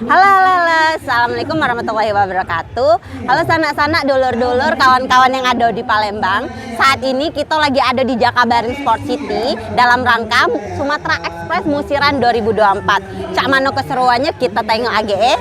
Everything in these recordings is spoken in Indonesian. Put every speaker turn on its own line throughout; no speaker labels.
Halo, halo, halo. Assalamualaikum warahmatullahi wabarakatuh. Halo sanak-sanak, dulur-dulur, kawan-kawan yang ada di Palembang. Saat ini kita lagi ada di Jakabaring Sport City dalam rangka Sumatera Ekspres Musiran 2024. Cak mano keseruannya kita tengok aja.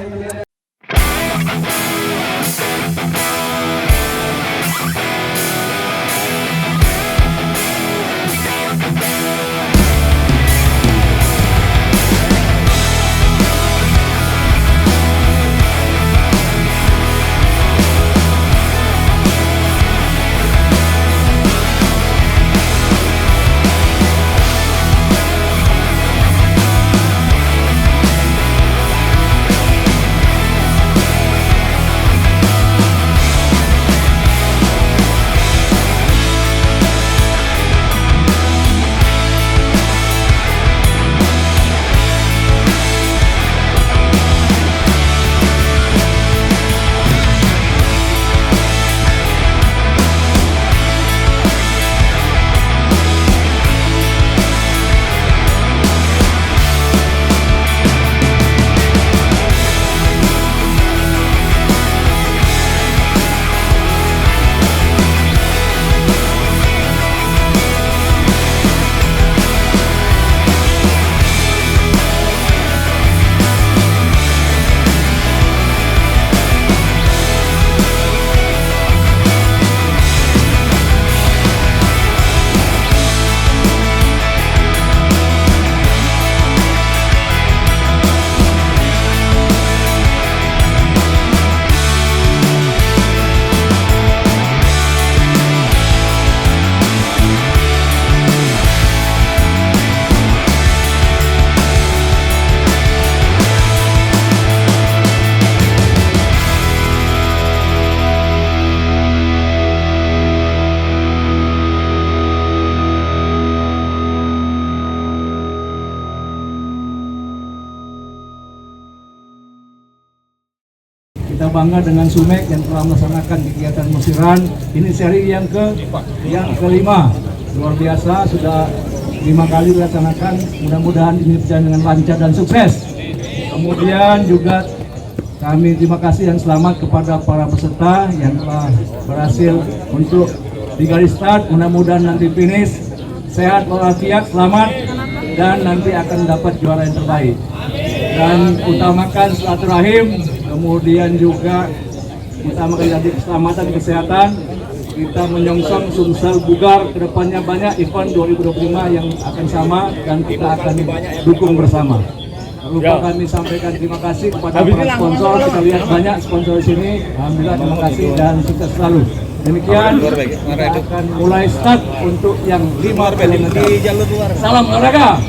Kita bangga dengan Sumek yang telah melaksanakan kegiatan musiran. Ini seri yang kelima. Luar biasa, sudah 5 kali dilaksanakan. Mudah-mudahan ini berjalan dengan lancar dan sukses. Kemudian juga kami terima kasih dan selamat kepada para peserta yang telah berhasil untuk di garis start. Mudah-mudahan nanti finish sehat walafiat, selamat, dan nanti akan dapat juara yang terbaik. Dan utamakan silaturahim. Kemudian juga utamakan dari keselamatan kesehatan. Kita menyongsong Sumsel Bugar kedepannya banyak event 2025 yang akan sama dan kita akan dukung bersama. Lupa kami sampaikan terima kasih kepada para sponsor. Kita lihat banyak sponsor di sini. Alhamdulillah terima kasih dan sukses selalu. Demikian kita akan mulai start untuk yang 5 km. Salam olahraga.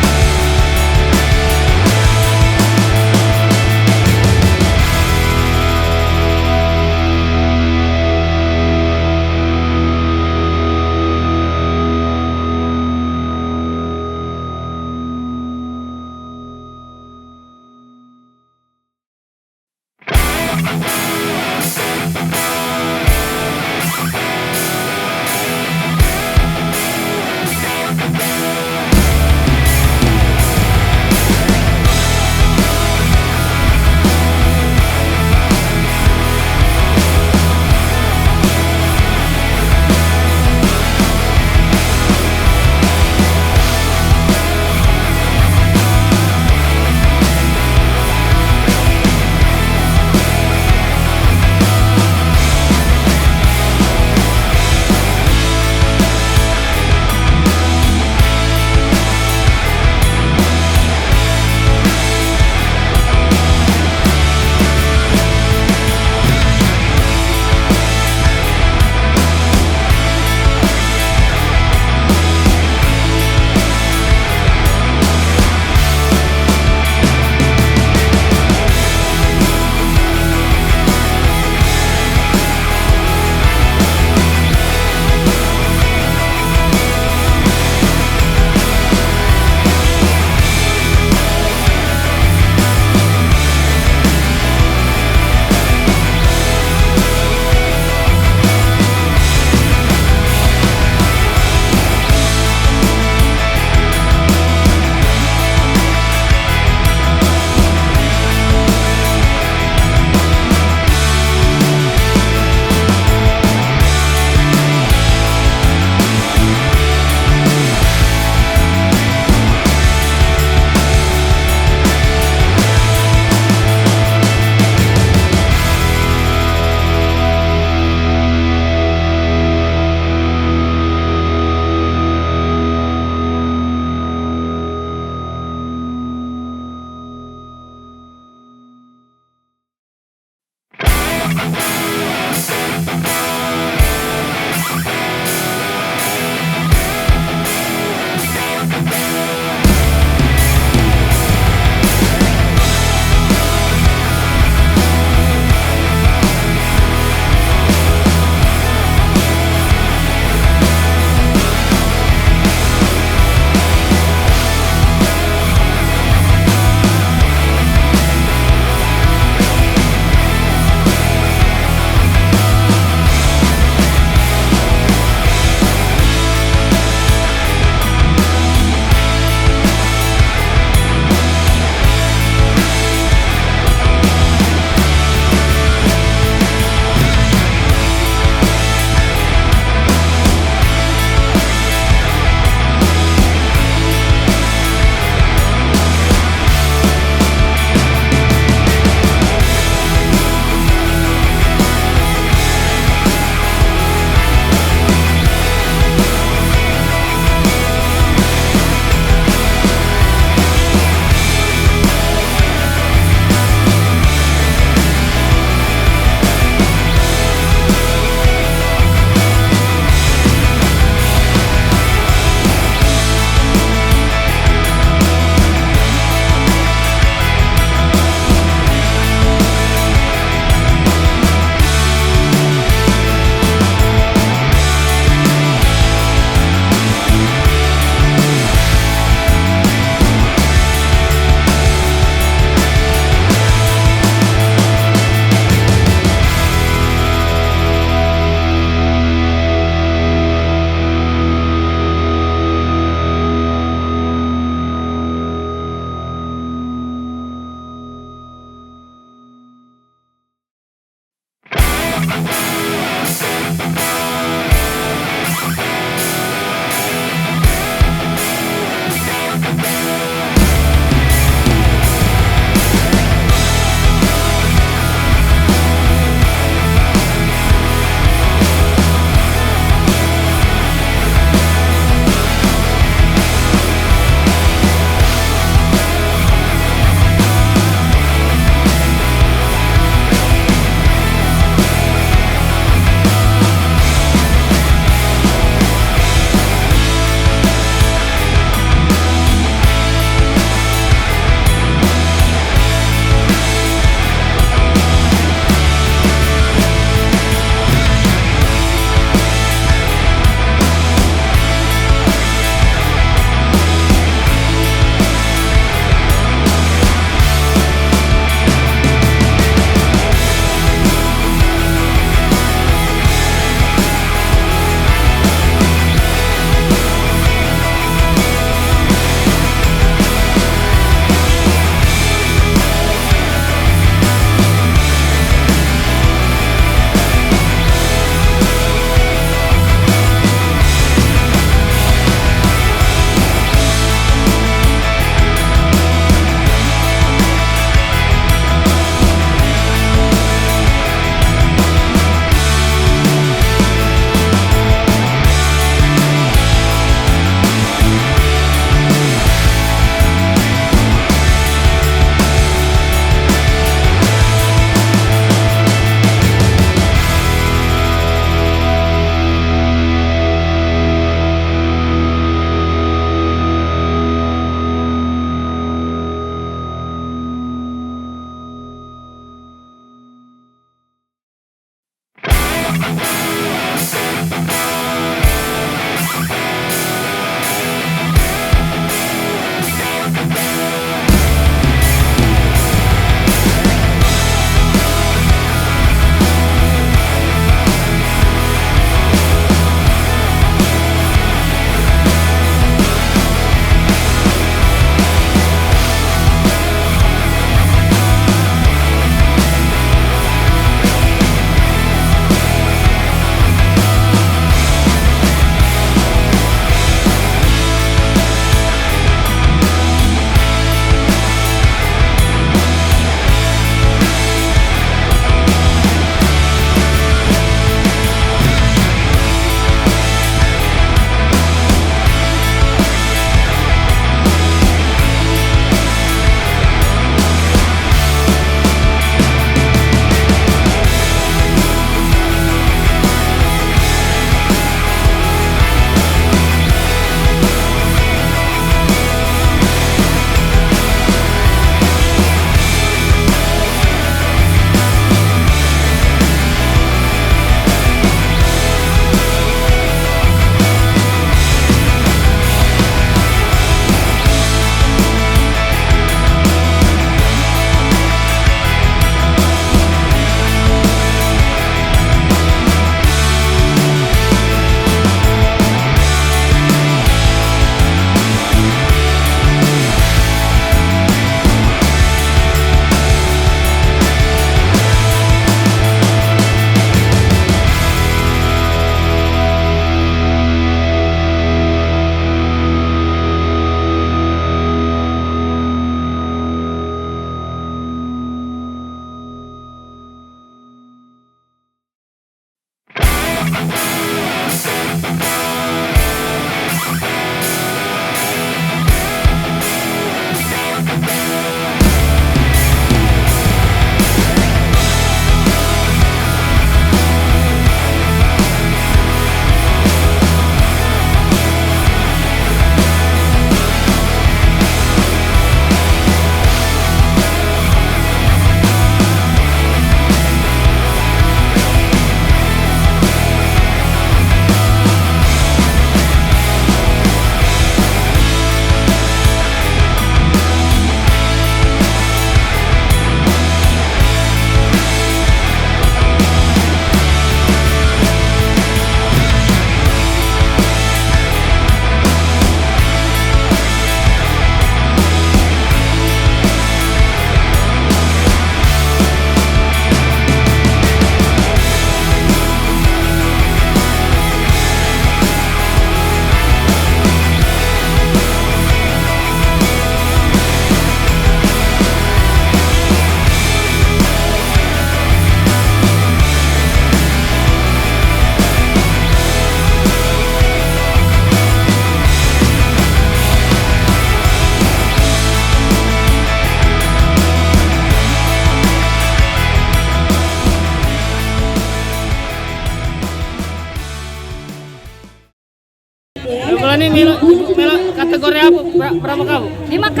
ini Melo kategori apa? Berapa kamu?
5K.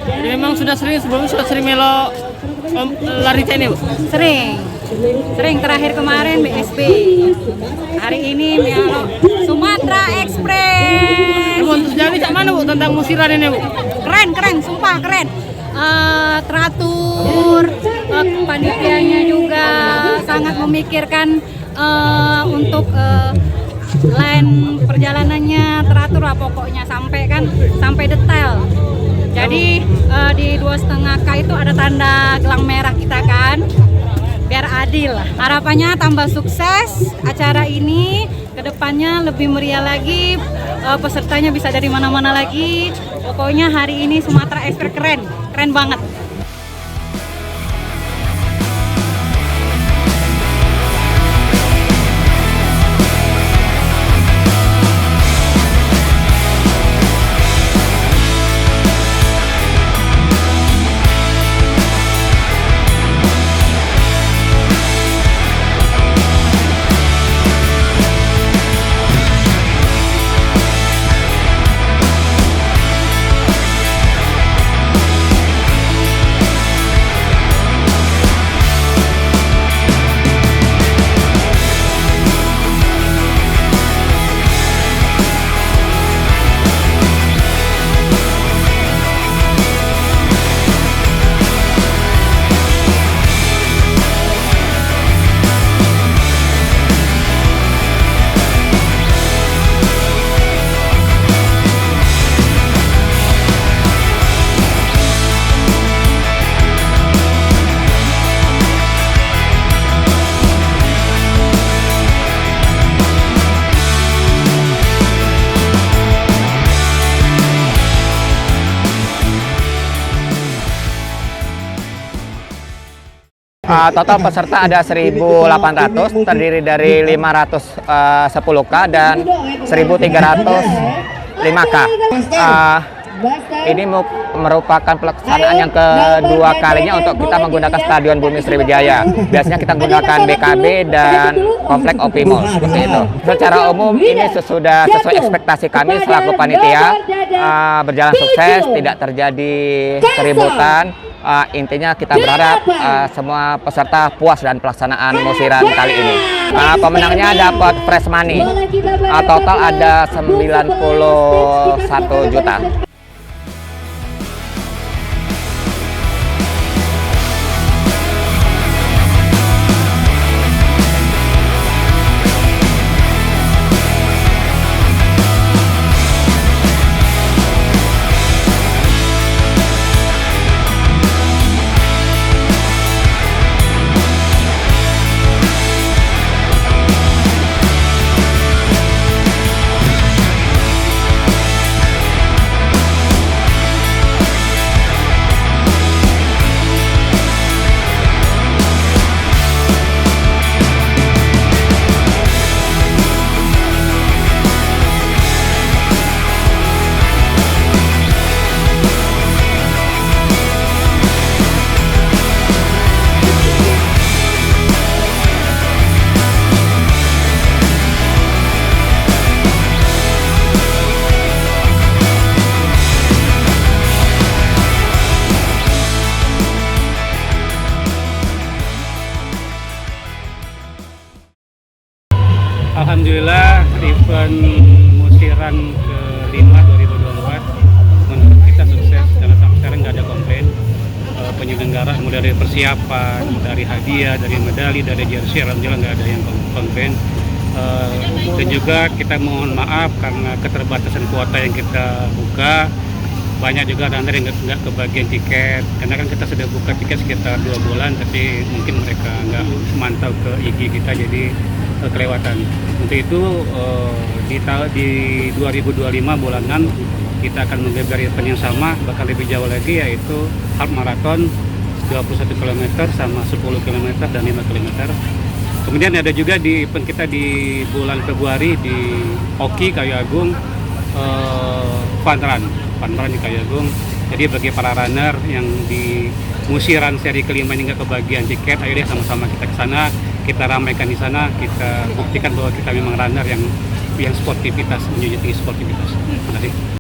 Jadi memang sebelumnya sudah sering Melo lari ini, Bu?
Sering terakhir kemarin BSB. Hari ini Melo Sumatera Ekspres.
Untuk sejauh ini cak mana, Bu, tentang musiran ini, Bu?
Keren, sumpah keren. Teratur, panitianya juga sangat memikirkan untuk line perjalanannya teratur lah pokoknya sampai detail. Jadi di 2,5K itu ada tanda gelang merah kita kan, biar adil. Harapannya tambah sukses acara ini, kedepannya lebih meriah lagi, pesertanya bisa dari mana-mana lagi. Pokoknya hari ini Sumatera Ekspres keren banget.
Total peserta ada 1.800, terdiri dari 510K dan 1.305K. Ini merupakan pelaksanaan yang kedua kalinya untuk kita menggunakan Stadion Bumi Sriwijaya. Biasanya kita menggunakan BKB dan Komplek OP Mall, seperti itu. Secara umum ini sudah sesuai ekspektasi kami selaku panitia, berjalan sukses, tidak terjadi keributan. Intinya kita berharap semua peserta puas dan pelaksanaan musiran kali ini. Pemenangnya dapat prize money, total ada 91 juta.
Alhamdulillah event musiran ke-5 2024 menurut kita sukses, karena sampai sekarang nggak ada komplain. Penyelenggara mulai dari persiapan, dari hadiah, dari medali, dari jersey, alhamdulillah nggak ada yang komplain. Dan juga kita mohon maaf karena keterbatasan kuota yang kita buka, banyak juga runner yang nggak kebagian tiket, karena kan kita sudah buka tiket sekitar 2 bulan, tapi mungkin mereka nggak mantau ke IG kita, jadi kelewatan. Untuk itu di 2025 bulan 6 kita akan menggelar event yang sama, bahkan lebih jauh lagi, yaitu half marathon 21 km sama 10 km dan 5 km. Kemudian ada juga di event kita di bulan Februari di Oki Kayu Agung, fun run di Kayu Agung. Jadi bagi para runner yang di musiran seri kelima ini nggak kebagian tiket, ayo deh sama-sama kita ke sana, kita ramaikan di sana, kita buktikan bahwa kita memang runner yang yang sportivitas, menjunjung tinggi sportivitas. Terima kasih.